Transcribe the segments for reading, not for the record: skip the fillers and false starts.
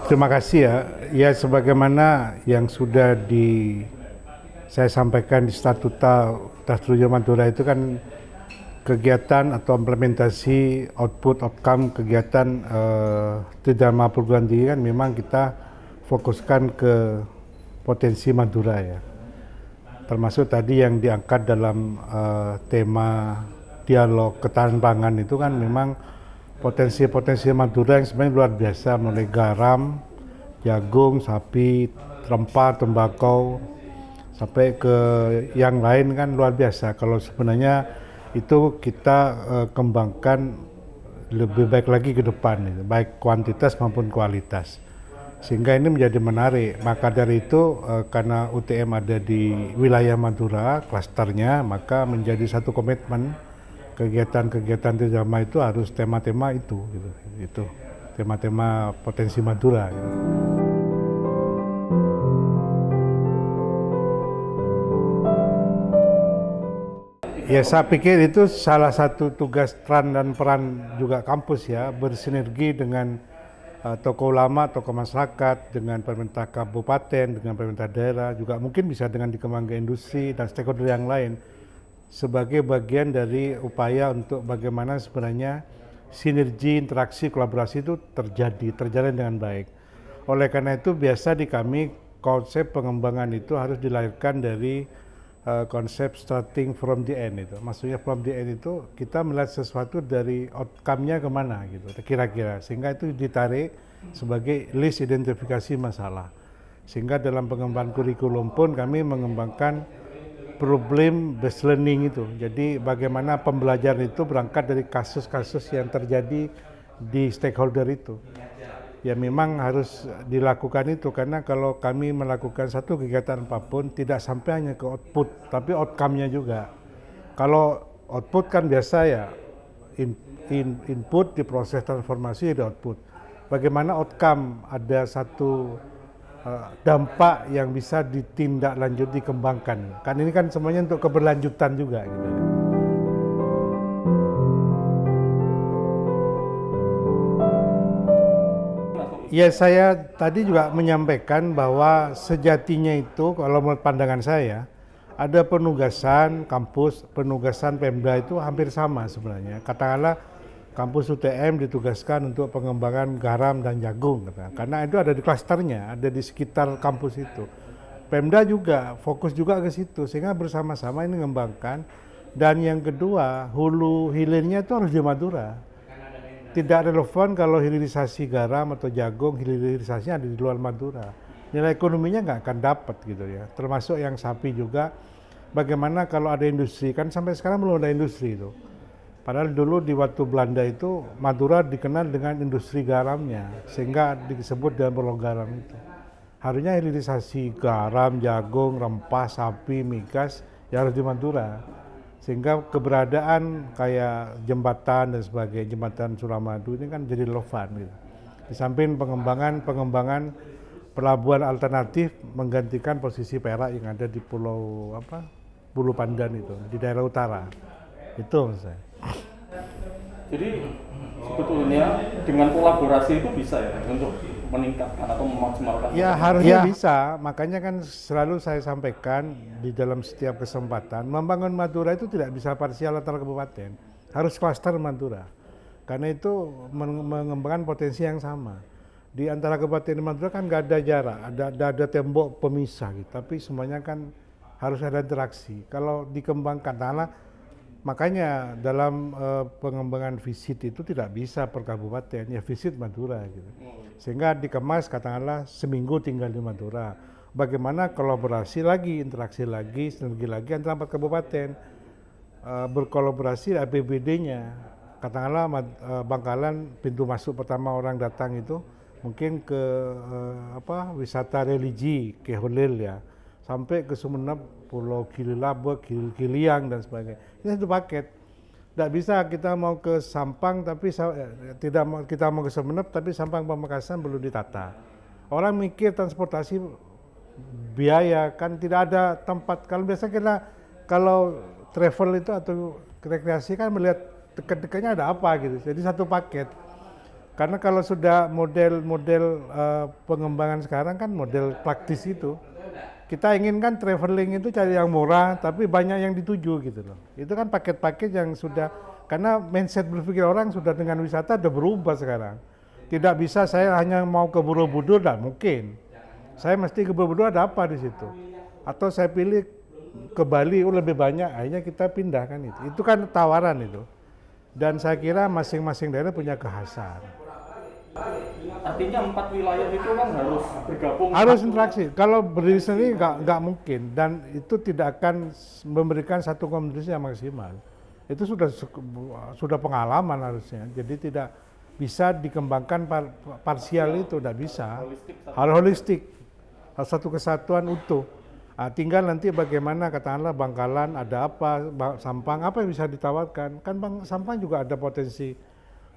Terima kasih ya. Ya sebagaimana yang sudah saya sampaikan di Statuta Madura itu kan kegiatan atau implementasi output outcome kegiatan Tridharma perguruan tinggi kan memang kita fokuskan ke potensi Madura ya. Termasuk tadi yang diangkat dalam tema dialog ketahanan pangan itu kan memang potensi-potensi Madura yang sebenarnya luar biasa, mulai garam, jagung, sapi, rempah, tembakau, sampai ke yang lain kan luar biasa. Kalau sebenarnya itu kita kembangkan lebih baik lagi ke depan, baik kuantitas maupun kualitas. Sehingga ini menjadi menarik. Maka dari itu karena UTM ada di wilayah Madura, klasternya, maka menjadi satu komitmen kegiatan-kegiatan di Tridharma itu harus tema-tema itu, gitu. Itu tema-tema potensi Madura. Gitu. Ya saya pikir itu salah satu tugas dan peran juga kampus ya, bersinergi dengan tokoh ulama, tokoh masyarakat, dengan pemerintah kabupaten, dengan pemerintah daerah, juga mungkin bisa dengan dikembangkan industri dan stakeholder yang lain sebagai bagian dari upaya untuk bagaimana sebenarnya sinergi, interaksi, kolaborasi itu terjalin dengan baik. Oleh karena itu biasa di kami konsep pengembangan itu harus dilahirkan dari konsep starting from the end itu. Maksudnya from the end itu kita melihat sesuatu dari outcome-nya kemana gitu, kira-kira. Sehingga itu ditarik sebagai list identifikasi masalah. Sehingga dalam pengembangan kurikulum pun kami mengembangkan problem based learning itu. Jadi bagaimana pembelajaran itu berangkat dari kasus-kasus yang terjadi di stakeholder itu. Ya memang harus dilakukan itu karena kalau kami melakukan satu kegiatan apapun tidak sampai hanya ke output tapi outcome-nya juga. Kalau output kan biasa ya input diproses transformasi di output. Bagaimana outcome ada satu dampak yang bisa ditindaklanjut dikembangkan. Kan ini kan semuanya untuk keberlanjutan juga gitu. Ya saya tadi juga menyampaikan bahwa sejatinya itu kalau menurut pandangan saya ada penugasan kampus, penugasan Pemda itu hampir sama sebenarnya. Katakanlah kampus UTM ditugaskan untuk pengembangan garam dan jagung, karena itu ada di klasternya, ada di sekitar kampus itu. Pemda juga fokus juga ke situ, sehingga bersama-sama ini mengembangkan. Dan yang kedua, hulu hilirnya itu harus di Madura. Tidak relevan kalau hilirisasi garam atau jagung, hilirisasinya ada di luar Madura. Nilai ekonominya nggak akan dapat gitu ya. Termasuk yang sapi juga, bagaimana kalau ada industri, kan sampai sekarang belum ada industri itu. Padahal dulu di waktu Belanda itu Madura dikenal dengan industri garamnya, sehingga disebut dengan Pulau Garam itu. Harusnya hilirisasi garam, jagung, rempah, sapi, migas ya harus di Madura. Sehingga keberadaan kayak jembatan dan sebagainya, jembatan Suramadu ini kan jadi relevan gitu. Di samping pengembangan pelabuhan alternatif menggantikan posisi Perak yang ada di Pulau Pandan itu, di daerah utara. Itu maksud saya. Jadi sebetulnya dengan kolaborasi itu bisa ya untuk meningkatkan atau memaksimalkan. Ya harusnya bisa, makanya kan selalu saya sampaikan di dalam setiap kesempatan, membangun Madura itu tidak bisa parsial antar kabupaten, harus klaster Madura. Karena itu mengembangkan potensi yang sama. Di antara kabupaten Madura kan nggak ada jarak, ada tembok pemisah gitu, tapi semuanya kan harus ada interaksi. Kalau dikembangkan, makanya dalam pengembangan visit itu tidak bisa per kabupaten, ya visit Madura gitu. Sehingga dikemas katakanlah seminggu tinggal di Madura. Bagaimana kolaborasi lagi, interaksi lagi, sinergi lagi antara 4 kabupaten. Berkolaborasi APBD-nya. Katakanlah Bangkalan pintu masuk pertama orang datang itu mungkin ke wisata religi ke Holil ya. Sampai ke Sumeneb, Pulau Gili-Labak, Gili-Giliang dan sebagainya. Ini satu paket. Tidak bisa kita mau ke Sampang tapi kita mau ke Sumeneb tapi Sampang Pamekasan belum ditata. Orang mikir transportasi biaya kan tidak ada tempat. Kalau biasa kalau travel itu atau rekreasi kan melihat dekat-dekatnya ada apa gitu. Jadi satu paket. Karena kalau sudah model-model pengembangan sekarang kan model praktis itu. Kita inginkan traveling itu cari yang murah, tapi banyak yang dituju gitu loh. Itu kan paket-paket yang sudah, karena mindset berpikir orang sudah dengan wisata udah berubah sekarang. Tidak bisa saya hanya mau ke Borobudur, tidak mungkin. Saya mesti ke Borobudur ada apa di situ. Atau saya pilih ke Bali, lebih banyak, akhirnya kita pindahkan itu. Itu kan tawaran itu. Dan saya kira masing-masing daerah punya kekhasan. Artinya 4 wilayah itu kan harus bergabung. Harus interaksi. Kalau berdiri sendiri nggak mungkin, dan itu tidak akan memberikan satu kontribusi yang maksimal. Itu sudah pengalaman harusnya. Jadi tidak bisa dikembangkan parsial itu, tidak bisa. Harus holistik, harus satu kesatuan utuh. Nah, tinggal nanti bagaimana katakanlah Bangkalan ada apa, Sampang apa yang bisa ditawarkan. Kan Sampang juga ada potensi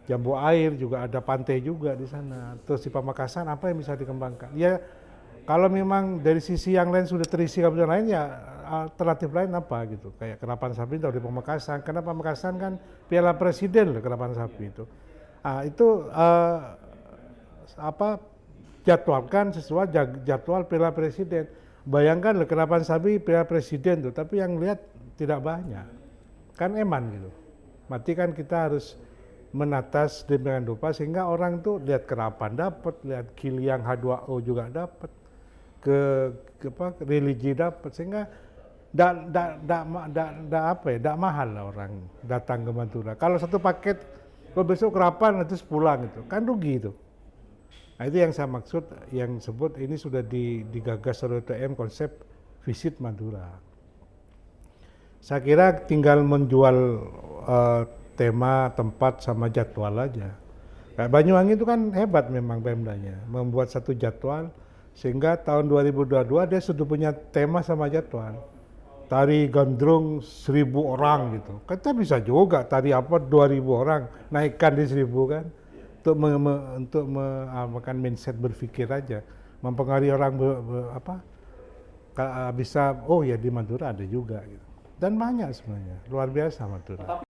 jambu air, juga ada pantai juga di sana. Terus di Pamekasan apa yang bisa dikembangkan? Ya kalau memang dari sisi yang lain sudah terisi kabupaten lain, ya alternatif lain apa gitu. Kayak Kerapan Sapi atau di Pamekasan. Karena Pamekasan kan Piala Presiden loh Kerapan Sapi itu. Itu jadwalkan sesuai jadwal Piala Presiden. Bayangkan loh Kerapan Sapi Piala Presiden tuh, tapi yang lihat tidak banyak. Kan eman gitu. Berarti kan kita harus menata sedemikian rupa sehingga orang tuh lihat Kerapan dapat, lihat Giliang H2O juga dapat, ke religi dapat, sehingga tidak mahal lah orang datang ke Madura. Kalau satu paket, kalau besok Kerapan terus pulang itu kan rugi itu. Nah, itu yang saya maksud, yang sebut ini sudah digagas oleh TM konsep visit Madura. Saya kira tinggal menjual tema, tempat, sama jadwal aja. Kayak Banyuwangi itu kan hebat memang Pemdanya, membuat satu jadwal sehingga tahun 2022 dia sudah punya tema sama jadwal. Tari gandrung 1.000 orang gitu. Kita bisa juga tari apa 2.000 orang, naikkan di 1.000 kan. Untuk makan mindset berpikir aja, mempengaruhi orang bisa, oh ya di Madura ada juga gitu. Dan banyak sebenarnya, luar biasa Madura.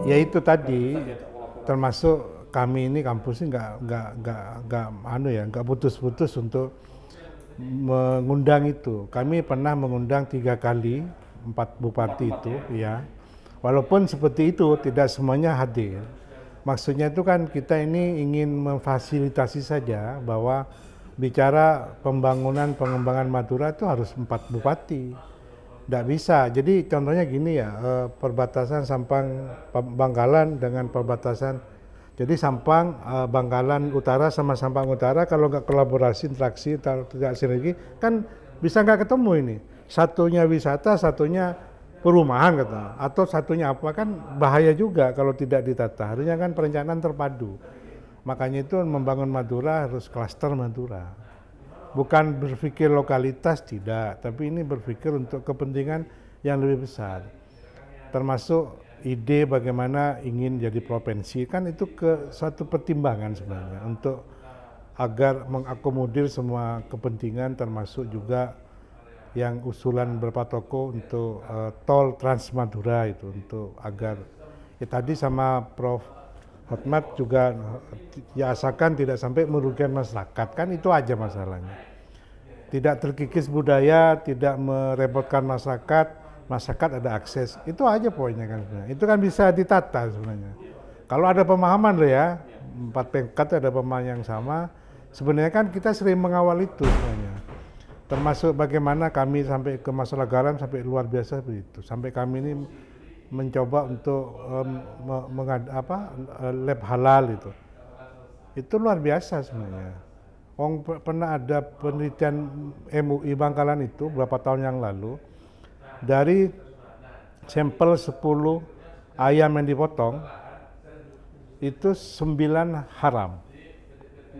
Ya itu tadi, termasuk kami ini kampus ini nggak putus-putus untuk mengundang itu. Kami pernah mengundang 3 kali 4 bupati itu, ya. Walaupun seperti itu tidak semuanya hadir. Maksudnya itu kan kita ini ingin memfasilitasi saja bahwa bicara pembangunan pengembangan Madura itu harus 4 bupati. Tidak bisa. Jadi contohnya gini ya, perbatasan Sampang Bangkalan dengan perbatasan, jadi Sampang Bangkalan Utara sama Sampang Utara kalau nggak kolaborasi, interaksi, tidak sinergi, kan bisa nggak ketemu ini. Satunya wisata, satunya perumahan kata, atau satunya apa, kan bahaya juga kalau tidak ditata. Harusnya kan perencanaan terpadu. Makanya itu membangun Madura harus klaster Madura. Bukan berpikir lokalitas, tidak, tapi ini berpikir untuk kepentingan yang lebih besar. Termasuk ide bagaimana ingin jadi provinsi, kan itu ke suatu pertimbangan sebenarnya untuk agar mengakomodir semua kepentingan, termasuk juga yang usulan beberapa tokoh untuk tol Trans Madura itu, untuk agar ya tadi sama Prof. Hotmat juga ya asalkan tidak sampai merugikan masyarakat, kan itu aja masalahnya. Tidak terkikis budaya, tidak merepotkan masyarakat, masyarakat ada akses, itu aja poinnya kan sebenarnya. Itu kan bisa ditata sebenarnya. Kalau ada pemahaman loh ya, 4 Pemkat ada pemahaman yang sama, sebenarnya kan kita sering mengawal itu sebenarnya. Termasuk bagaimana kami sampai ke masalah garam sampai luar biasa begitu. Sampai kami ini mencoba untuk lab halal itu. Itu luar biasa sebenarnya. Pernah ada penelitian MUI Bangkalan itu beberapa tahun yang lalu, dari sampel 10 ayam yang dipotong, itu 9 haram.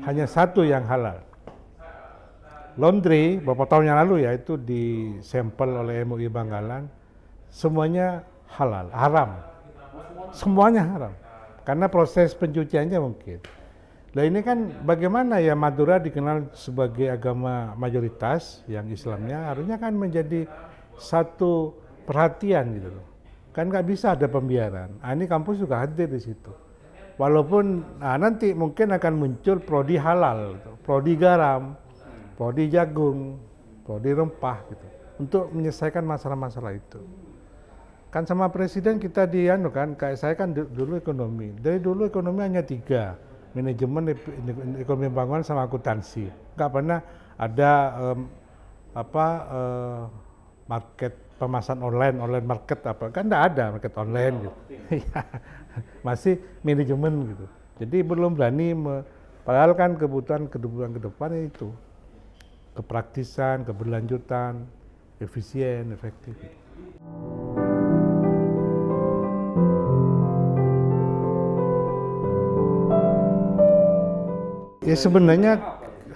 Hanya 1 yang halal. Laundry beberapa tahun yang lalu ya, itu di sampel oleh MUI Bangkalan, semuanya halal, haram. Semuanya haram. Karena proses pencuciannya mungkin. Nah ini kan bagaimana ya Madura dikenal sebagai agama mayoritas yang Islamnya, harusnya kan menjadi satu perhatian gitu loh. Kan nggak bisa ada pembiaran. Nah, ini kampus juga hadir di situ. Walaupun nanti mungkin akan muncul prodi halal, gitu. Prodi garam, prodi jagung, prodi rempah gitu, untuk menyelesaikan masalah-masalah itu. Kan sama presiden kita kan, kayak saya kan dulu ekonomi. Dari dulu ekonomi hanya 3, manajemen, ekonomi pembangunan sama akuntansi. Nggak pernah ada market pemasaran online market apa, kan nggak ada market online gitu. Masih manajemen gitu. Jadi belum berani, padahal kan kebutuhan ke depan itu kepraktisan, keberlanjutan, efisien, efektif. Ya sebenarnya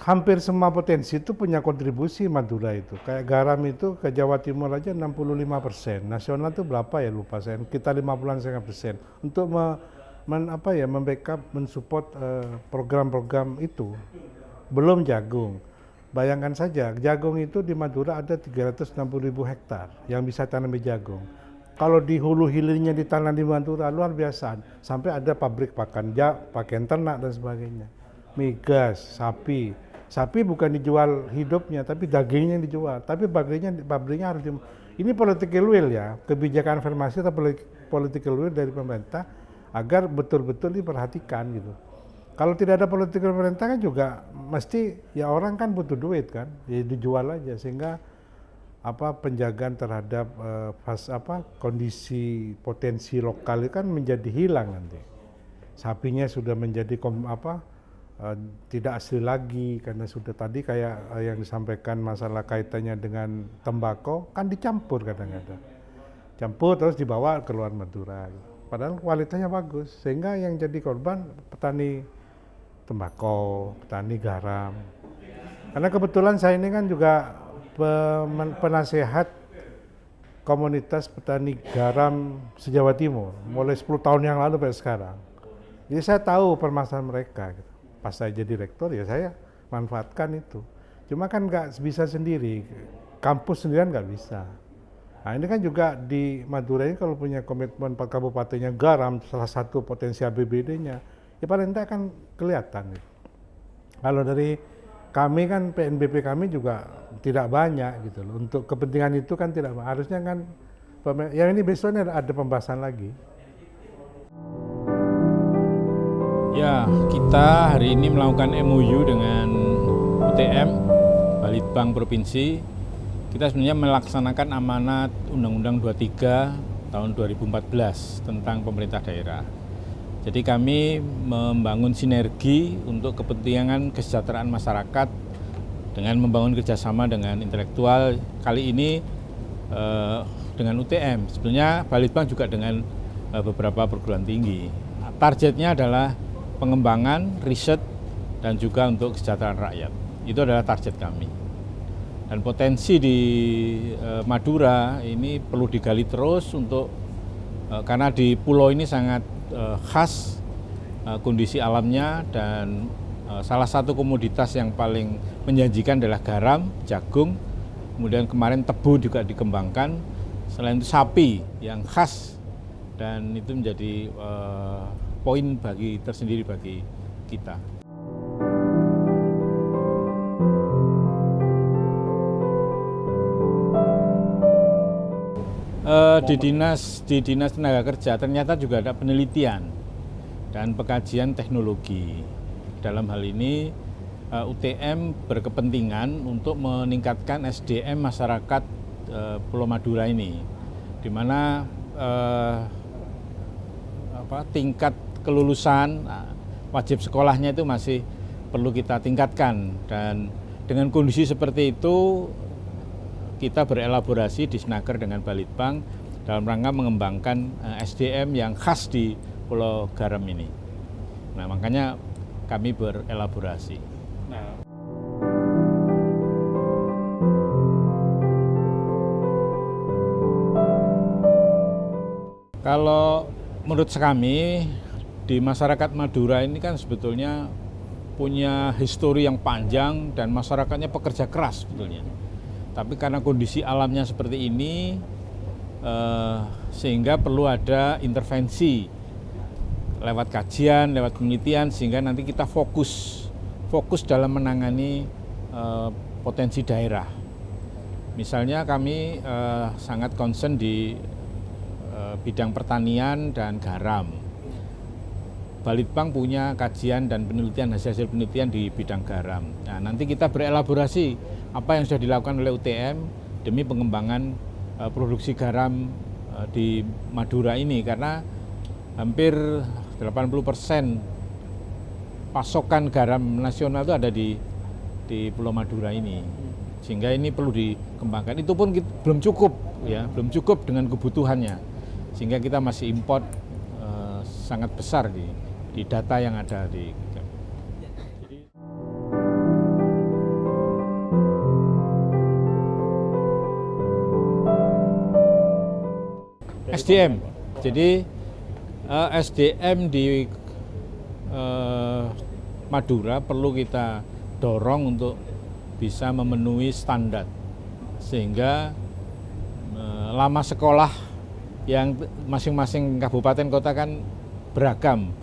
hampir semua potensi itu punya kontribusi Madura itu. Kayak garam itu ke Jawa Timur aja 65%. Nasional itu berapa ya lupa saya. Kita 50% untuk membackup, mensupport program-program itu. Belum jagung. Bayangkan saja, jagung itu di Madura ada 360.000 hektar yang bisa tanami jagung. Kalau di hulu hilirnya ditanam di Madura luar biasa. Sampai ada pabrik pakaian ternak dan sebagainya. Migas, sapi. Sapi bukan dijual hidupnya, tapi dagingnya yang dijual. Tapi pabriknya harus ini political will ya, kebijakan farmasi atau political will dari pemerintah agar betul-betul diperhatikan gitu. Kalau tidak ada political pemerintah kan juga mesti ya orang kan butuh duit kan, ya dijual aja sehingga penjagaan terhadap kondisi potensi lokal itu kan menjadi hilang nanti. Sapinya sudah menjadi tidak asli lagi karena sudah tadi kayak yang disampaikan masalah kaitannya dengan tembakau kan dicampur kadang-kadang, campur terus dibawa ke luar Madura, padahal kualitasnya bagus sehingga yang jadi korban petani tembakau, petani garam. Karena kebetulan saya ini kan juga penasehat komunitas petani garam se-Jawa Timur mulai 10 tahun yang lalu sampai sekarang. Jadi saya tahu permasalahan mereka gitu. Pas saya jadi rektor ya saya manfaatkan itu. Cuma kan nggak bisa sendiri, kampus sendirian nggak bisa. Nah ini kan juga di Madura ini kalau punya komitmen 4 kabupatennya garam, salah satu potensi APBD-nya, ya paling tidak kan kelihatan. Gitu. Kalau dari kami kan PNBP kami juga tidak banyak gitu loh. Untuk kepentingan itu kan tidak, harusnya kan, yang ini besoknya ada pembahasan lagi. Ya, kita hari ini melakukan MOU dengan UTM, Balitbang Provinsi. Kita sebenarnya melaksanakan amanat Undang-Undang 23 tahun 2014 tentang pemerintah daerah. Jadi kami membangun sinergi untuk kepentingan kesejahteraan masyarakat dengan membangun kerjasama dengan intelektual. Kali ini dengan UTM, sebenarnya Balitbang juga dengan beberapa perguruan tinggi. Targetnya adalah pengembangan, riset, dan juga untuk kesejahteraan rakyat. Itu adalah target kami. Dan potensi di Madura ini perlu digali terus karena di pulau ini sangat khas kondisi alamnya dan salah satu komoditas yang paling menjanjikan adalah garam, jagung, kemudian kemarin tebu juga dikembangkan, selain itu sapi yang khas dan itu menjadi poin tersendiri bagi kita. Di dinas tenaga kerja ternyata juga ada penelitian dan pengkajian teknologi. Dalam hal ini UTM berkepentingan untuk meningkatkan SDM masyarakat Pulau Madura ini, di mana tingkat kelulusan wajib sekolahnya itu masih perlu kita tingkatkan, dan dengan kondisi seperti itu kita berelaborasi di Snaker dengan Balitbang dalam rangka mengembangkan SDM yang khas di Pulau Garam ini. Nah, makanya kami berelaborasi. Kalau menurut kami di masyarakat Madura ini kan sebetulnya punya histori yang panjang dan masyarakatnya pekerja keras sebetulnya. Tapi karena kondisi alamnya seperti ini, sehingga perlu ada intervensi lewat kajian, lewat penelitian, sehingga nanti kita fokus dalam menangani potensi daerah. Misalnya kami sangat concern di bidang pertanian dan garam. Balitbang punya kajian dan penelitian, hasil penelitian di bidang garam. Nah, nanti kita berelaborasi apa yang sudah dilakukan oleh UTM demi pengembangan produksi garam di Madura ini, karena hampir 80% pasokan garam nasional itu ada di Pulau Madura ini, sehingga ini perlu dikembangkan. Itu pun belum cukup, ya, belum cukup dengan kebutuhannya, sehingga kita masih import sangat besar di data yang ada di. SDM, jadi SDM di Madura perlu kita dorong untuk bisa memenuhi standar, sehingga lama sekolah yang masing-masing kabupaten kota kan beragam,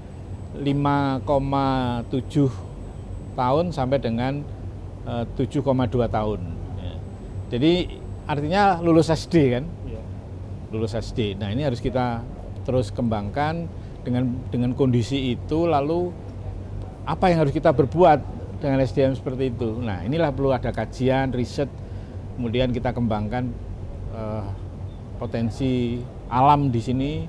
5,7 tahun sampai dengan 7,2 tahun. Jadi artinya lulus SD kan? Lulus SD. Nah, ini harus kita terus kembangkan dengan kondisi itu. Lalu apa yang harus kita berbuat dengan SDM seperti itu? Nah, inilah perlu ada kajian, riset, kemudian kita kembangkan potensi alam di sini,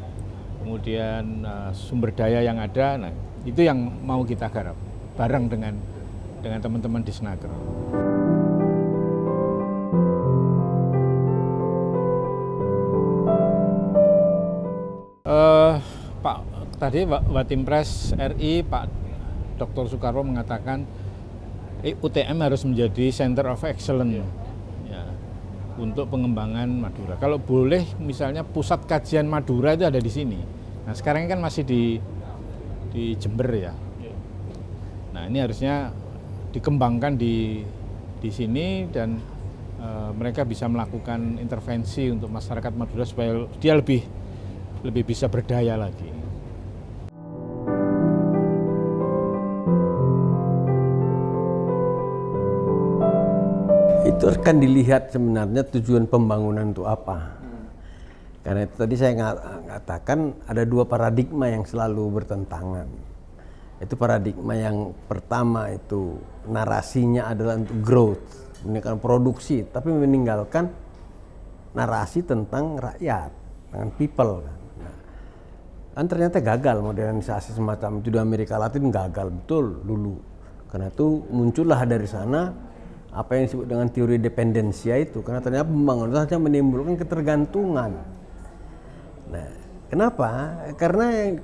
kemudian sumber daya yang ada. Nah, itu yang mau kita garap bareng dengan teman-teman di Snaker. Pak tadi Watimpres RI Pak Dr. Soekarwo mengatakan UTM harus menjadi Center of Excellence ya, untuk pengembangan Madura. Kalau boleh misalnya pusat kajian Madura itu ada di sini. Nah, sekarang kan masih di Jember ya. Nah, ini harusnya dikembangkan di sini dan mereka bisa melakukan intervensi untuk masyarakat Madura supaya dia lebih bisa berdaya lagi. Itu akan dilihat sebenarnya tujuan pembangunan itu apa. Karena itu tadi saya katakan ada dua paradigma yang selalu bertentangan. Itu paradigma yang pertama itu narasinya adalah untuk growth, meningkatkan produksi, tapi meninggalkan narasi tentang rakyat, dengan people. Dan ternyata gagal modernisasi semacam itu di Amerika Latin, gagal betul dulu. Karena itu muncullah dari sana apa yang disebut dengan teori dependensia itu, karena ternyata pembangunan saja menimbulkan ketergantungan. Nah, kenapa? Karena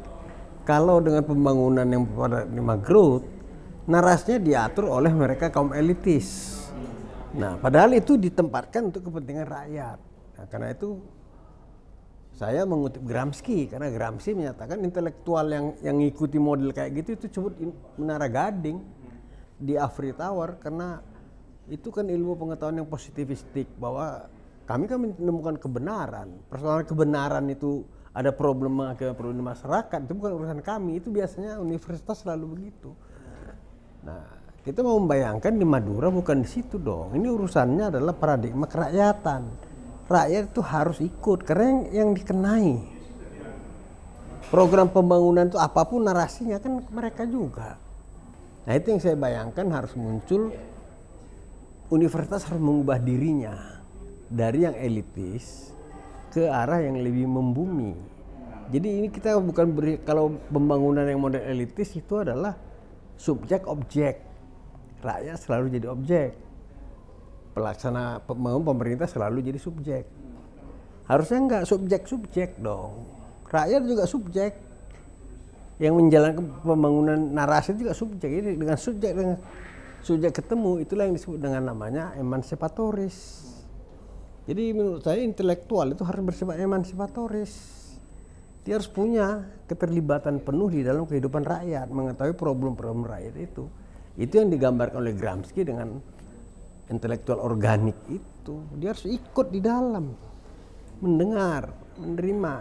kalau dengan pembangunan yang paradigma growth, narasinya diatur oleh mereka kaum elitis. Nah, padahal itu ditempatkan untuk kepentingan rakyat. Nah, karena itu saya mengutip Gramsci, karena Gramsci menyatakan intelektual yang ngikuti model kayak gitu itu disebut menara gading di Ivory Tower, karena itu kan ilmu pengetahuan yang positivistik, bahwa kami kan menemukan kebenaran. Persoalan kebenaran itu ada problem masyarakat, itu bukan urusan kami. Itu biasanya universitas selalu begitu. Nah, kita mau membayangkan di Madura bukan di situ dong. Ini urusannya adalah paradigma kerakyatan. Rakyat itu harus ikut karena yang dikenai program pembangunan itu apapun narasinya kan mereka juga. Nah, itu yang saya bayangkan harus muncul. Universitas harus mengubah dirinya dari yang elitis ke arah yang lebih membumi. Jadi ini kita bukan kalau pembangunan yang model elitis itu adalah subjek objek. Rakyat selalu jadi objek. Pelaksana pemerintah selalu jadi subjek. Harusnya enggak subjek dong. Rakyat juga subjek. Yang menjalankan pembangunan narasi juga subjek. Jadi dengan subjek ketemu, itulah yang disebut dengan namanya emansipatoris. Jadi menurut saya intelektual itu harus bersifat emansipatoris. Dia harus punya keterlibatan penuh di dalam kehidupan rakyat, mengetahui problem-problem rakyat itu. Itu yang digambarkan oleh Gramsci dengan intelektual organik itu. Dia harus ikut di dalam. mendengar, menerima,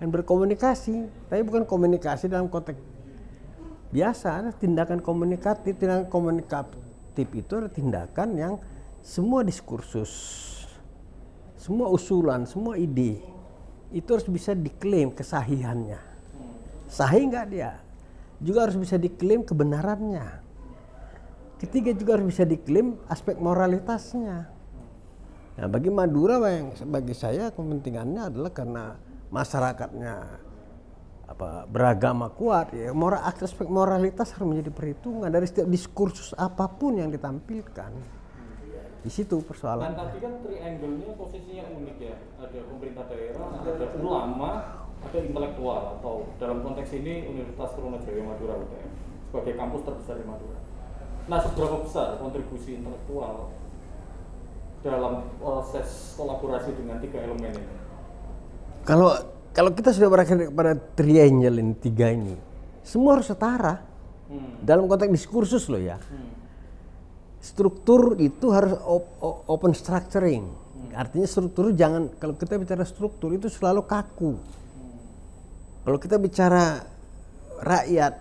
dan berkomunikasi. Tapi bukan komunikasi dalam konteks biasa, ada tindakan komunikatif. Tindakan komunikatif itu adalah tindakan yang semua diskursus, semua usulan, semua ide itu harus bisa diklaim kesahihannya. Sahih nggak dia? Juga harus bisa diklaim kebenarannya. Ketiga juga harus bisa diklaim aspek moralitasnya. Nah, bagi Madura, bagi saya kepentingannya adalah karena masyarakatnya beragama kuat, ya, aspek moralitas harus menjadi perhitungan dari setiap diskursus apapun yang ditampilkan. Di situ persoalan. Dan tadi kan triangle-nya posisinya unik ya. Ada pemerintah daerah, ada ulama, ada intelektual, atau dalam konteks ini Universitas Trunojoyo Madura UTM sebagai kampus terbesar di Madura. Nah, seberapa besar kontribusi intelektual dalam proses kolaborasi dengan tiga elemen ini? Kalau kita sudah berakhir pada triangle ini, tiga ini, semua harus setara. Dalam konteks diskursus loh ya. Struktur itu harus open structuring. Artinya struktur jangan, kalau kita bicara struktur itu selalu kaku. Kalau kita bicara rakyat,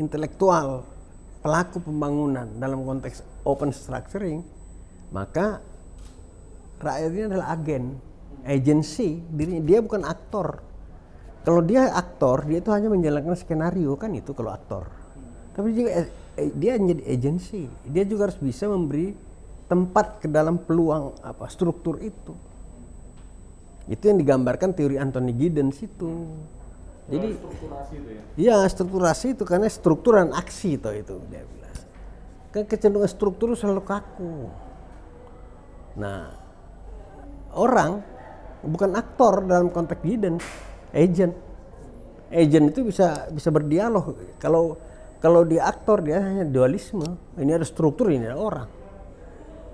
intelektual, pelaku pembangunan dalam konteks open structuring, maka rakyat ini adalah agen, agensi dirinya. Dia bukan aktor. Kalau dia aktor, dia itu hanya menjalankan skenario, kan itu kalau aktor. Tapi juga dia menjadi agensi. Dia juga harus bisa memberi tempat ke dalam peluang struktur itu. Itu yang digambarkan teori Anthony Giddens itu. Jadi strukturasi itu ya? Iya, strukturasi itu karena struktur dan aksi itu dia bilang. Kan kecenderungan struktur selalu kaku. Nah, orang bukan aktor dalam konteks Giddens, agent. Agent itu bisa berdialog. Kalau dia aktor, dia hanya dualisme. Ini ada struktur, ini ada orang.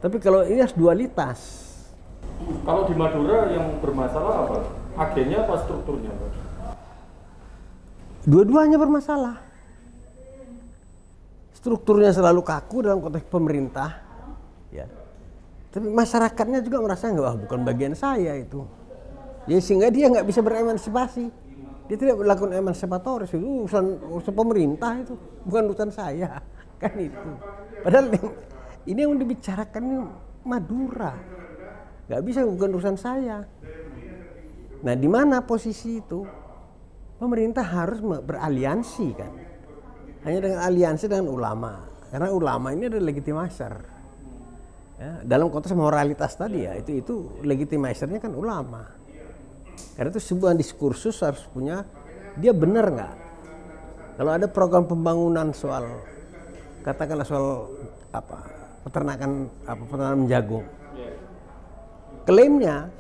Tapi kalau ini harus dualitas. Kalau di Madura yang bermasalah apa? Agennya apa strukturnya, Pak? Dua-duanya bermasalah. Strukturnya selalu kaku dalam konteks pemerintah, ya. Tapi masyarakatnya juga merasa bukan bagian saya itu. Ya, sehingga dia nggak bisa beremansipasi. Dia tidak melakukan emansipatoris, itu urusan pemerintah, itu bukan urusan saya, kan itu. Padahal ini yang dibicarakan Madura, nggak bisa, bukan urusan saya. Nah, di mana posisi itu? Pemerintah harus beraliansi kan, hanya dengan aliansi dengan ulama, karena ulama ini adalah legitimaser. Ya, dalam konteks moralitas tadi ya, itu legitimasernya kan ulama. Karena itu sebuah diskursus harus punya, dia benar nggak? Kalau ada program pembangunan katakanlah soal peternakan jagung, klaimnya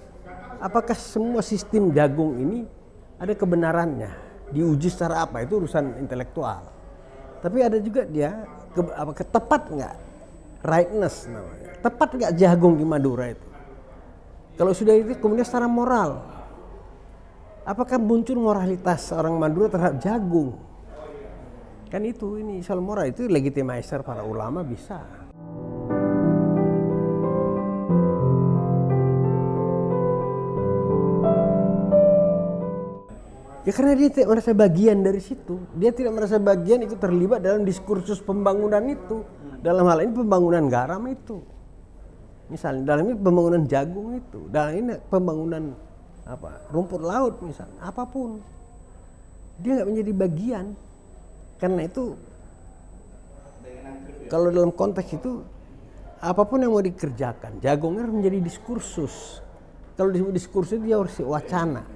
apakah semua sistem jagung ini ada kebenarannya, diuji secara apa, itu urusan intelektual. Tapi ada juga dia tepat nggak, rightness namanya, tepat nggak jagung di Madura itu. Kalau sudah itu kemudian secara moral, apakah muncul moralitas orang Madura terhadap jagung? Kan itu, ini soal moral, itu legitimizer para ulama bisa. Ya karena dia tidak merasa bagian dari situ. Dia tidak merasa bagian ikut terlibat dalam diskursus pembangunan itu. Dalam hal ini pembangunan garam itu. Misalnya dalam ini pembangunan jagung itu. Dalam ini pembangunan rumput laut misalnya, apapun. Dia nggak menjadi bagian. Karena itu kalau dalam konteks itu apapun yang mau dikerjakan, jagungnya harus menjadi diskursus. Kalau disebut diskursus dia harus wacana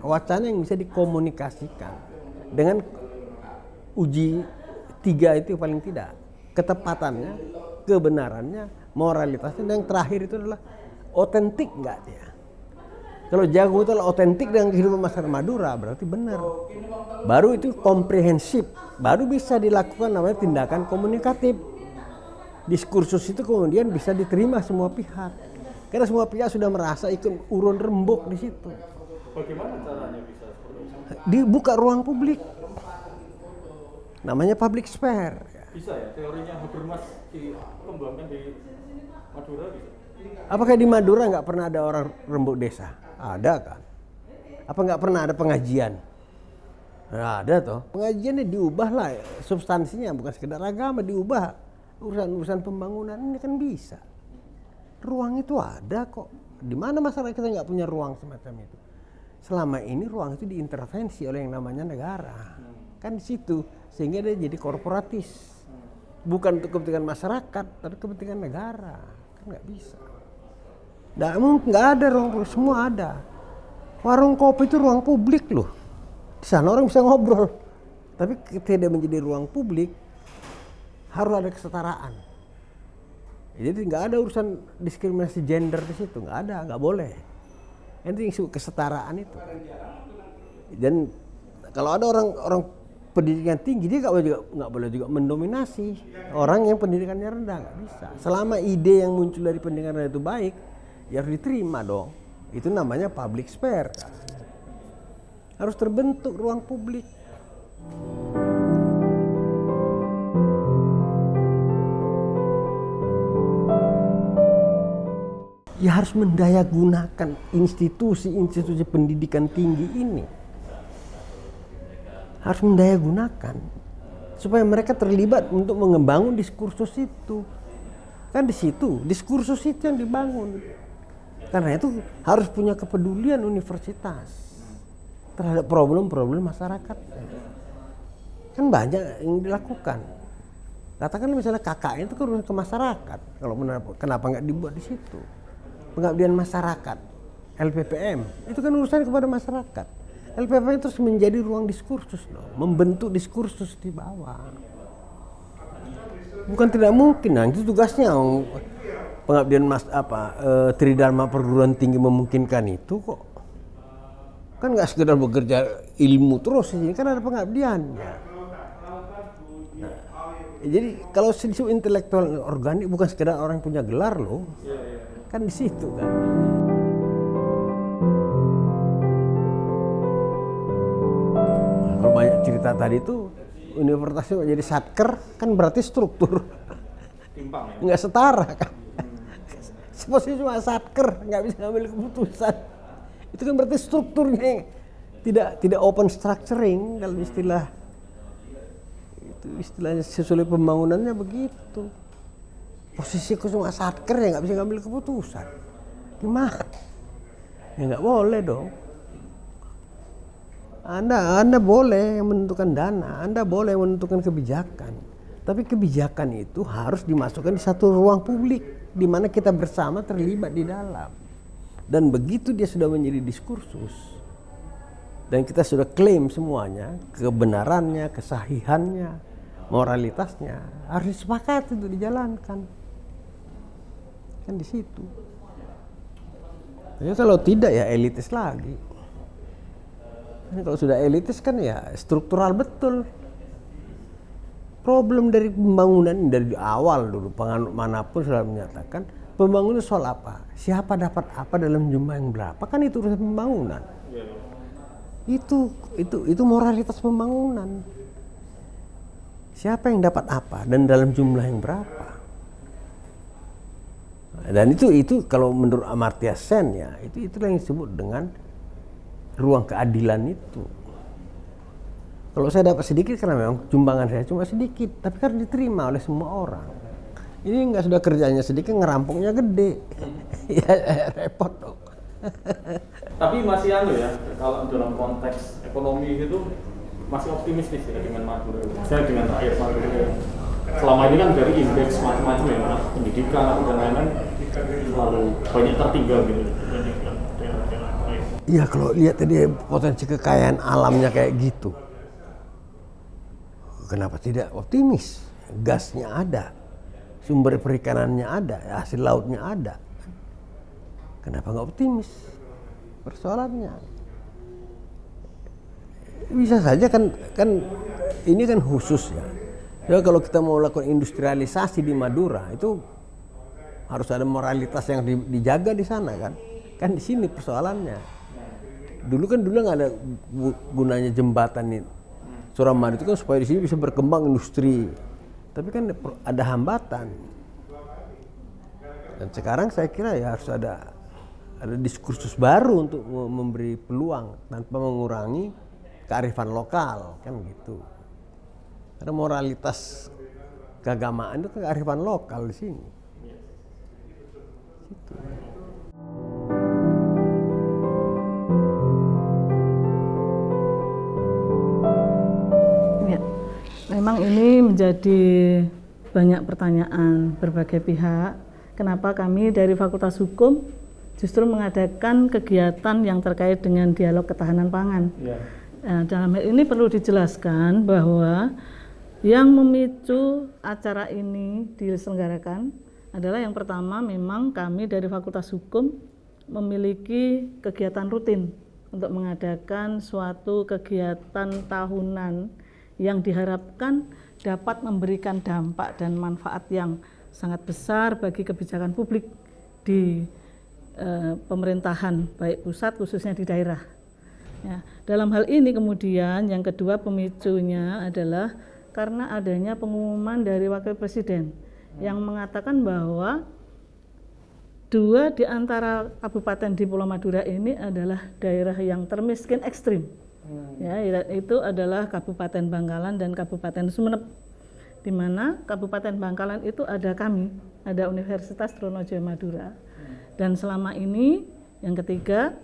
yang bisa dikomunikasikan dengan uji 3 itu paling tidak, ketepatannya, kebenarannya, moralitasnya, dan yang terakhir itu adalah otentik nggak dia. Kalau jagung itu adalah otentik dengan kehidupan masyarakat Madura, berarti benar. Baru itu komprehensif, baru bisa dilakukan namanya tindakan komunikatif. Diskursus itu kemudian bisa diterima semua pihak. Karena semua pihak sudah merasa ikut urun rembuk di situ. Bagaimana caranya bisa seperti itu? Dibuka ruang publik. Namanya public sphere. Bisa ya, teorinya Habermas dikembangkan di Madura bisa? Apakah di Madura nggak pernah ada orang rembuk desa? Ada kan. Apa nggak pernah ada pengajian? Nah, ada toh. Pengajiannya diubah lah substansinya, bukan sekedar agama, diubah. Urusan pembangunan ini kan bisa. Ruang itu ada kok. Di mana masyarakat kita nggak punya ruang semacam itu? Selama ini ruang itu diintervensi oleh yang namanya negara. Kan di situ, sehingga dia jadi korporatis. Bukan untuk kepentingan masyarakat, tapi kepentingan negara. Kan nggak bisa. Nggak ada ruang publik, semua ada. Warung kopi itu ruang publik loh. Di sana orang bisa ngobrol. Tapi ketika dia menjadi ruang publik, harus ada kesetaraan. Jadi nggak ada urusan diskriminasi gender di situ, nggak ada, nggak boleh. Ini isu kesetaraan itu. Dan kalau ada orang pendidikan tinggi, dia nggak boleh juga mendominasi orang yang pendidikannya rendah, nggak bisa. Selama ide yang muncul dari pendidikan rendah itu baik, ya harus diterima dong. Itu namanya public sphere. Kan? Harus terbentuk ruang publik. Ya harus mendayagunakan institusi-institusi pendidikan tinggi ini. Harus mendayagunakan supaya mereka terlibat untuk mengembangkan diskursus itu. Kan di situ, diskursus itu yang dibangun. Karena itu harus punya kepedulian universitas terhadap problem-problem masyarakat. Kan banyak yang dilakukan. Katakan misalnya KKN itu kan urusan ke masyarakat. Kalau kenapa nggak dibuat di situ? Pengabdian masyarakat, LPPM, itu kan urusan kepada masyarakat. LPPM terus menjadi ruang diskursus, membentuk diskursus di bawah. Bukan tidak mungkin, nah itu tugasnya pengabdian Tridharma perguruan tinggi memungkinkan itu kok. Kan nggak sekedar bekerja ilmu terus, ini kan ada pengabdiannya. Nah, jadi kalau isu intelektual organik bukan sekedar orang punya gelar loh. Kan di situ kan. Kalau banyak cerita tadi itu universitasnya jadi satker kan berarti struktur Timpang ya? nggak setara kan. Posisi cuma satker nggak bisa ngambil keputusan. Itu kan berarti strukturnya tidak open structuring kalau istilahnya sesuai pembangunannya begitu. Posisi cuma satker ya nggak bisa ngambil keputusan. Gimana? Ya nggak boleh dong. Anda boleh menentukan dana, Anda boleh menentukan kebijakan. Tapi kebijakan itu harus dimasukkan di satu ruang publik di mana kita bersama terlibat di dalam. Dan begitu dia sudah menjadi diskursus dan kita sudah klaim semuanya, kebenarannya, kesahihannya, moralitasnya harus disepakati untuk dijalankan. Kan di situ. Ya kalau tidak ya elitis lagi. Kalau sudah elitis kan ya struktural betul. Problem dari pembangunan dari awal dulu penganut manapun sudah menyatakan pembangunan soal apa? Siapa dapat apa dalam jumlah yang berapa? Kan itu urusan pembangunan. Itu moralitas pembangunan. Siapa yang dapat apa dan dalam jumlah yang berapa? Dan itu kalau menurut Amartya Sen ya, itulah yang disebut dengan ruang keadilan itu. Kalau saya dapat sedikit karena memang sumbangan saya cuma sedikit, tapi kan diterima oleh semua orang. Ini nggak sudah kerjanya sedikit, ngerampoknya gede. Ya repot dong. Tapi masih ya, kalau dalam konteks ekonomi itu masih optimistis ya dengan Madura. Saya dengan rakyat Madura. Selama ini kan dari indeks macam-macam ya, pendidikan dan lain-lain selalu banyak tertinggal gitu. Iya kalau lihat tadi potensi kekayaan alamnya kayak gitu. Kenapa tidak optimis? Gasnya ada, sumber perikanannya ada, hasil lautnya ada. Kenapa nggak optimis? Persoalannya bisa saja kan ini kan khusus ya. Ya kalau kita mau lakukan industrialisasi di Madura itu harus ada moralitas yang dijaga di sana kan. Kan di sini persoalannya. Dulu nggak ada gunanya jembatan ini. Suramadu itu kan supaya di sini bisa berkembang industri. Tapi kan ada hambatan. Dan sekarang saya kira ya harus ada ada diskursus baru untuk memberi peluang tanpa mengurangi kearifan lokal, kan gitu. Karena moralitas keagamaan itu kearifan lokal di sini. Gitu. Ya, memang ini menjadi banyak pertanyaan berbagai pihak. Kenapa kami dari Fakultas Hukum justru mengadakan kegiatan yang terkait dengan dialog ketahanan pangan? Nah, dalam hal ini perlu dijelaskan bahwa yang memicu acara ini diselenggarakan adalah yang pertama memang kami dari Fakultas Hukum memiliki kegiatan rutin untuk mengadakan suatu kegiatan tahunan yang diharapkan dapat memberikan dampak dan manfaat yang sangat besar bagi kebijakan publik di pemerintahan baik pusat khususnya di daerah. Ya, dalam hal ini kemudian yang kedua pemicunya adalah karena adanya pengumuman dari Wakil Presiden yang mengatakan bahwa 2 di antara kabupaten di Pulau Madura ini adalah daerah yang termiskin ekstrim. Ya, itu adalah Kabupaten Bangkalan dan Kabupaten Sumeneb. Di mana Kabupaten Bangkalan itu ada kami, ada Universitas Trunojoyo Madura. Dan selama ini yang ketiga,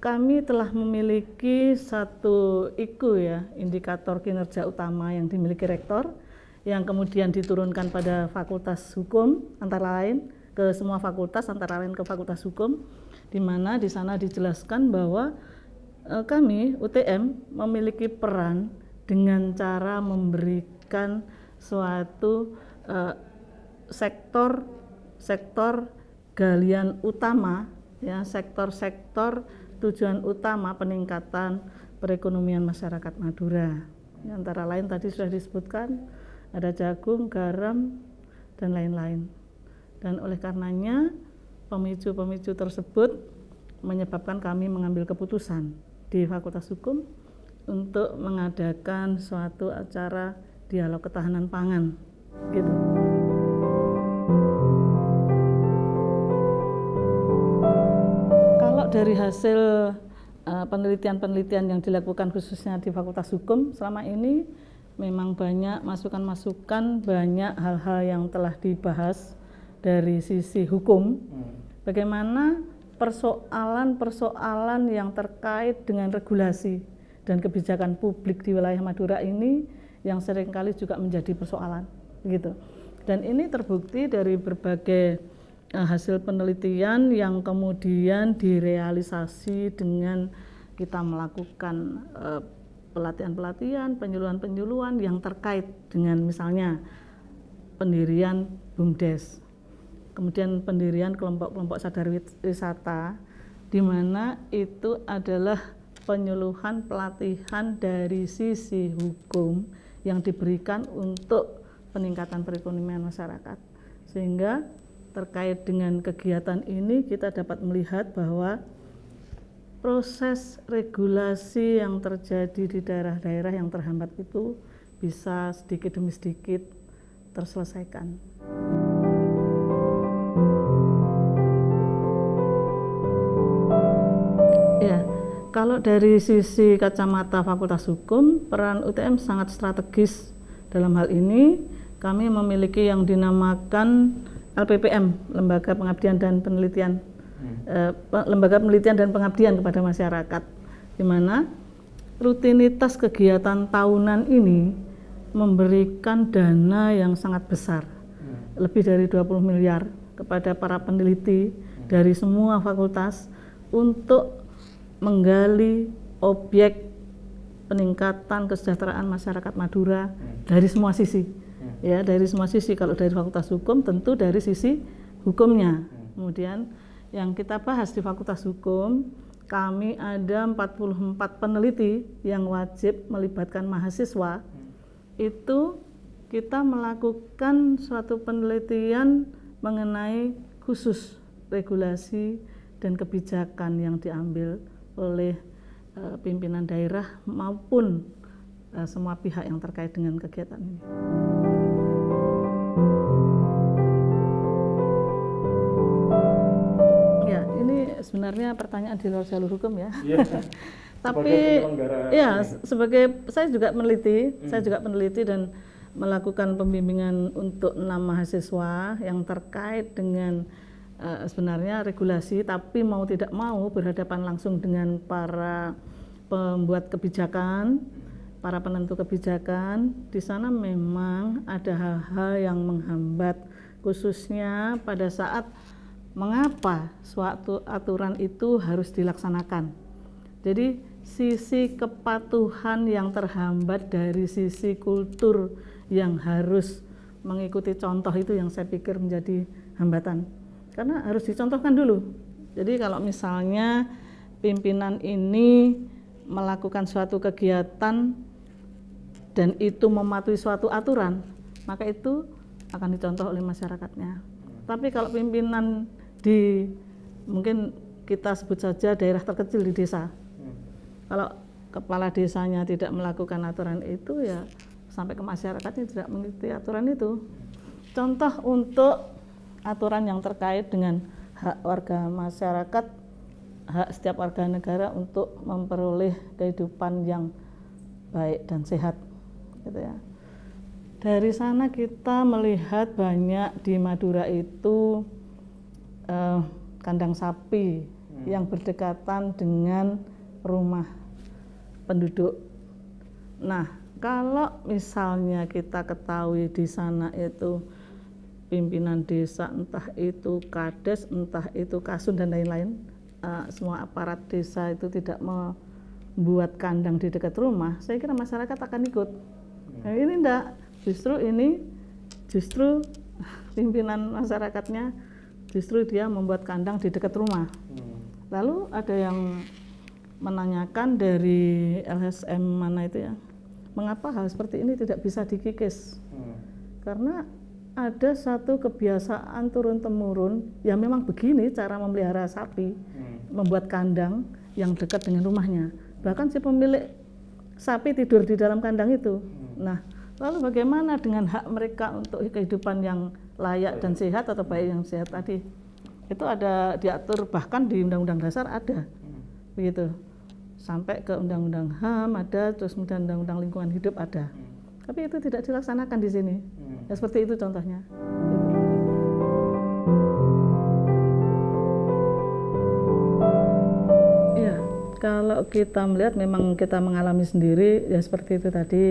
kami telah memiliki satu IKU ya, indikator kinerja utama yang dimiliki rektor, yang kemudian diturunkan pada Fakultas Hukum antara lain ke semua fakultas, antara lain ke Fakultas Hukum, di mana di sana dijelaskan bahwa kami UTM memiliki peran dengan cara memberikan suatu sektor galian utama, ya, sektor-sektor tujuan utama peningkatan perekonomian masyarakat Madura. Ya, antara lain tadi sudah disebutkan ada jagung, garam, dan lain-lain. Dan oleh karenanya pemicu-pemicu tersebut menyebabkan kami mengambil keputusan di Fakultas Hukum untuk mengadakan suatu acara dialog ketahanan pangan, gitu. Dari hasil penelitian-penelitian yang dilakukan khususnya di Fakultas Hukum selama ini memang banyak masukan-masukan, banyak hal-hal yang telah dibahas dari sisi hukum. Bagaimana persoalan-persoalan yang terkait dengan regulasi dan kebijakan publik di wilayah Madura ini yang seringkali juga menjadi persoalan, gitu. Dan ini terbukti dari berbagai hasil penelitian yang kemudian direalisasi dengan kita melakukan pelatihan-pelatihan, penyuluhan-penyuluhan yang terkait dengan misalnya pendirian BUMDes, kemudian pendirian kelompok-kelompok sadar wisata, di mana itu adalah penyuluhan pelatihan dari sisi hukum yang diberikan untuk peningkatan perekonomian masyarakat. Sehingga terkait dengan kegiatan ini kita dapat melihat bahwa proses regulasi yang terjadi di daerah-daerah yang terhambat itu bisa sedikit demi sedikit terselesaikan. Ya, kalau dari sisi kacamata Fakultas Hukum, peran UTM sangat strategis dalam hal ini. Kami memiliki yang dinamakan LPPM, Lembaga Pengabdian dan Penelitian, Lembaga Penelitian dan Pengabdian kepada Masyarakat, di mana rutinitas kegiatan tahunan ini memberikan dana yang sangat besar, lebih dari 20 miliar kepada para peneliti dari semua fakultas untuk menggali objek peningkatan kesejahteraan masyarakat Madura dari semua sisi. Ya, dari semua sisi. Kalau dari Fakultas Hukum tentu dari sisi hukumnya. Kemudian yang kita bahas di Fakultas Hukum, kami ada 44 peneliti yang wajib melibatkan mahasiswa. Itu kita melakukan suatu penelitian mengenai khusus regulasi dan kebijakan yang diambil oleh pimpinan daerah maupun semua pihak yang terkait dengan kegiatan ini. Ya, ini sebenarnya pertanyaan di luar jalur hukum ya. Iya. Tapi Sebagai penyelenggara ya ini. sebagai saya juga peneliti dan melakukan pembimbingan untuk 6 mahasiswa yang terkait dengan sebenarnya regulasi, tapi mau tidak mau berhadapan langsung dengan para pembuat kebijakan, para penentu kebijakan. Di sana memang ada hal-hal yang menghambat, khususnya pada saat mengapa suatu aturan itu harus dilaksanakan. Jadi sisi kepatuhan yang terhambat dari sisi kultur yang harus mengikuti contoh itu yang saya pikir menjadi hambatan. Karena harus dicontohkan dulu. Jadi kalau misalnya pimpinan ini melakukan suatu kegiatan dan itu mematuhi suatu aturan, maka itu akan dicontoh oleh masyarakatnya. Tapi kalau pimpinan di mungkin kita sebut saja daerah terkecil di desa, kalau kepala desanya tidak melakukan aturan itu, ya sampai ke masyarakatnya tidak mengikuti aturan itu. Contoh untuk aturan yang terkait dengan hak warga masyarakat, hak setiap warga negara untuk memperoleh kehidupan yang baik dan sehat, gitu ya. Dari sana kita melihat banyak di Madura itu kandang sapi yang berdekatan dengan rumah penduduk. Nah, kalau misalnya kita ketahui di sana itu pimpinan desa, entah itu kades, entah itu kasun dan lain-lain, semua aparat desa itu tidak membuat kandang di dekat rumah, saya kira masyarakat akan ikut. Nah, ini enggak, justru pimpinan masyarakatnya justru dia membuat kandang di dekat rumah. Lalu ada yang menanyakan dari LSM mana itu ya, mengapa hal seperti ini tidak bisa dikikis? Karena ada satu kebiasaan turun-temurun, ya memang begini cara memelihara sapi, membuat kandang yang dekat dengan rumahnya. Bahkan si pemilik sapi tidur di dalam kandang itu. Nah, lalu bagaimana dengan hak mereka untuk kehidupan yang layak dan sehat atau baik yang sehat tadi? Itu ada diatur bahkan di Undang-Undang Dasar ada, begitu. Sampai ke Undang-Undang HAM ada, terus kemudian Undang-Undang Lingkungan Hidup ada. Tapi itu tidak dilaksanakan di sini. Ya seperti itu contohnya. Iya, kalau kita melihat memang kita mengalami sendiri ya seperti itu tadi.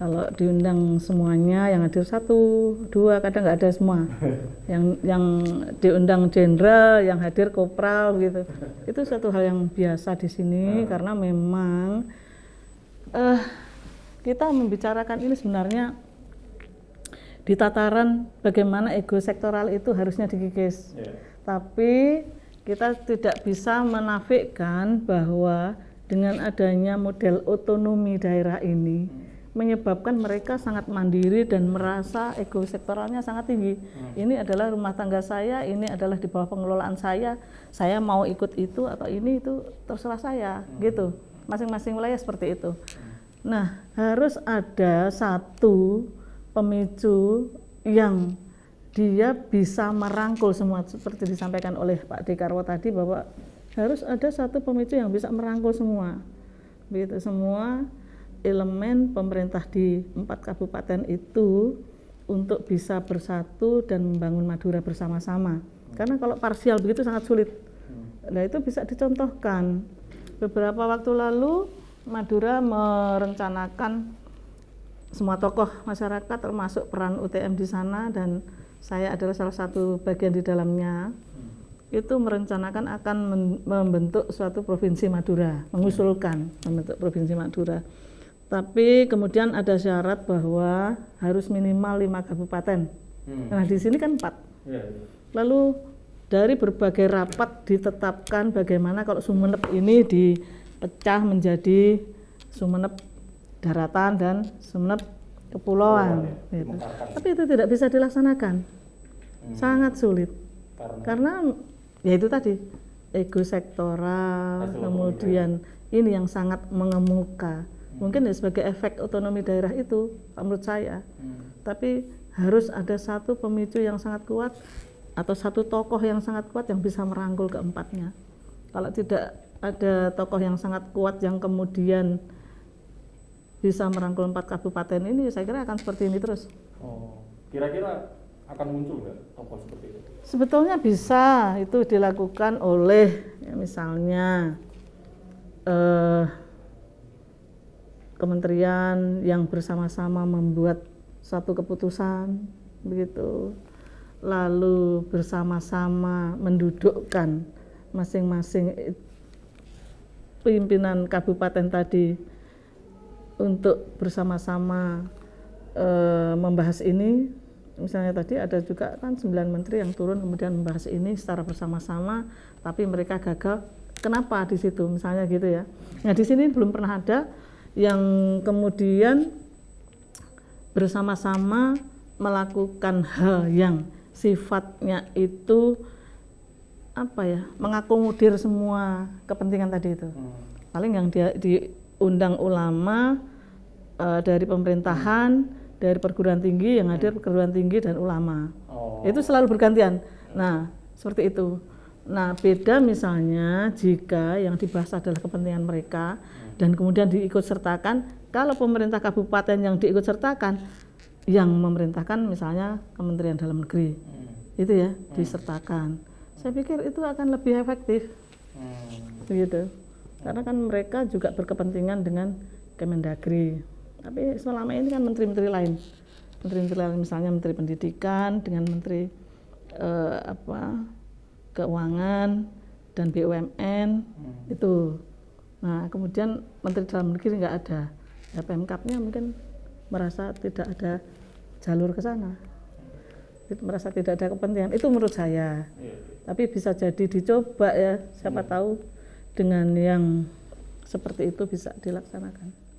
Kalau diundang semuanya yang hadir 1, 2, kadang nggak ada semua. Yang diundang jenderal, yang hadir kopral gitu. Itu satu hal yang biasa di sini karena memang kita membicarakan ini sebenarnya di tataran bagaimana ego sektoral itu harusnya dikikis. Tapi kita tidak bisa menafikan bahwa dengan adanya model otonomi daerah ini menyebabkan mereka sangat mandiri dan merasa ego sektoralnya sangat tinggi. Ini adalah rumah tangga saya, ini adalah di bawah pengelolaan saya mau ikut itu atau ini itu terserah saya, gitu. Masing-masing wilayah seperti itu. Nah, harus ada satu pemicu yang dia bisa merangkul semua, seperti disampaikan oleh Pak Dekarwo tadi, bahwa harus ada satu pemicu yang bisa merangkul semua, begitu, semua elemen pemerintah di 4 kabupaten itu untuk bisa bersatu dan membangun Madura bersama-sama. Karena kalau parsial begitu sangat sulit. Nah, itu bisa dicontohkan. Beberapa waktu lalu Madura merencanakan semua tokoh masyarakat termasuk peran UTM di sana, dan saya adalah salah satu bagian di dalamnya. Itu merencanakan akan membentuk suatu provinsi Madura, mengusulkan membentuk provinsi Madura. Tapi kemudian ada syarat bahwa harus minimal 5 kabupaten. Nah, di sini kan 4. Lalu dari berbagai rapat ditetapkan bagaimana kalau Sumeneb ini dipecah menjadi Sumeneb daratan dan Sumeneb kepulauan. Gitu. Tapi itu tidak bisa dilaksanakan. Sangat sulit. Karena ya itu tadi, ego sektoral, kemudian ini yang sangat mengemuka. Mungkin ya sebagai efek otonomi daerah itu, menurut saya. Tapi harus ada satu pemicu yang sangat kuat atau satu tokoh yang sangat kuat yang bisa merangkul keempatnya. Kalau tidak ada tokoh yang sangat kuat yang kemudian bisa merangkul 4 kabupaten ini, saya kira akan seperti ini terus. Oh, kira-kira akan muncul nggak tokoh seperti itu? Sebetulnya bisa itu dilakukan oleh ya, misalnya kementerian yang bersama-sama membuat satu keputusan begitu, lalu bersama-sama mendudukkan masing-masing pimpinan kabupaten tadi untuk bersama-sama membahas ini. Misalnya tadi ada juga kan 9 menteri yang turun kemudian membahas ini secara bersama-sama, tapi mereka gagal. Kenapa di situ? Misalnya gitu ya. Nah di sini belum pernah ada yang kemudian bersama-sama melakukan hal yang sifatnya itu apa ya, mengakomodir semua kepentingan tadi itu. Paling yang diundang ulama dari pemerintahan, dari perguruan tinggi, yang hadir perguruan tinggi dan ulama. Itu selalu bergantian. Nah seperti itu. Nah beda misalnya jika yang dibahas adalah kepentingan mereka dan kemudian diikut sertakan. Kalau pemerintah kabupaten yang diikut sertakan, yang memerintahkan misalnya Kementerian Dalam Negeri, itu ya disertakan. Saya pikir itu akan lebih efektif, begitu. Karena kan mereka juga berkepentingan dengan Kemendagri. Tapi selama ini kan menteri-menteri lain, misalnya Menteri Pendidikan dengan Menteri Keuangan dan BUMN itu. Nah kemudian Menteri Dalam Negeri nggak ada, ya Pemkapnya mungkin merasa tidak ada jalur ke sana, merasa tidak ada kepentingan. Itu menurut saya. Tapi bisa jadi dicoba ya, siapa tahu dengan yang seperti itu bisa dilaksanakan.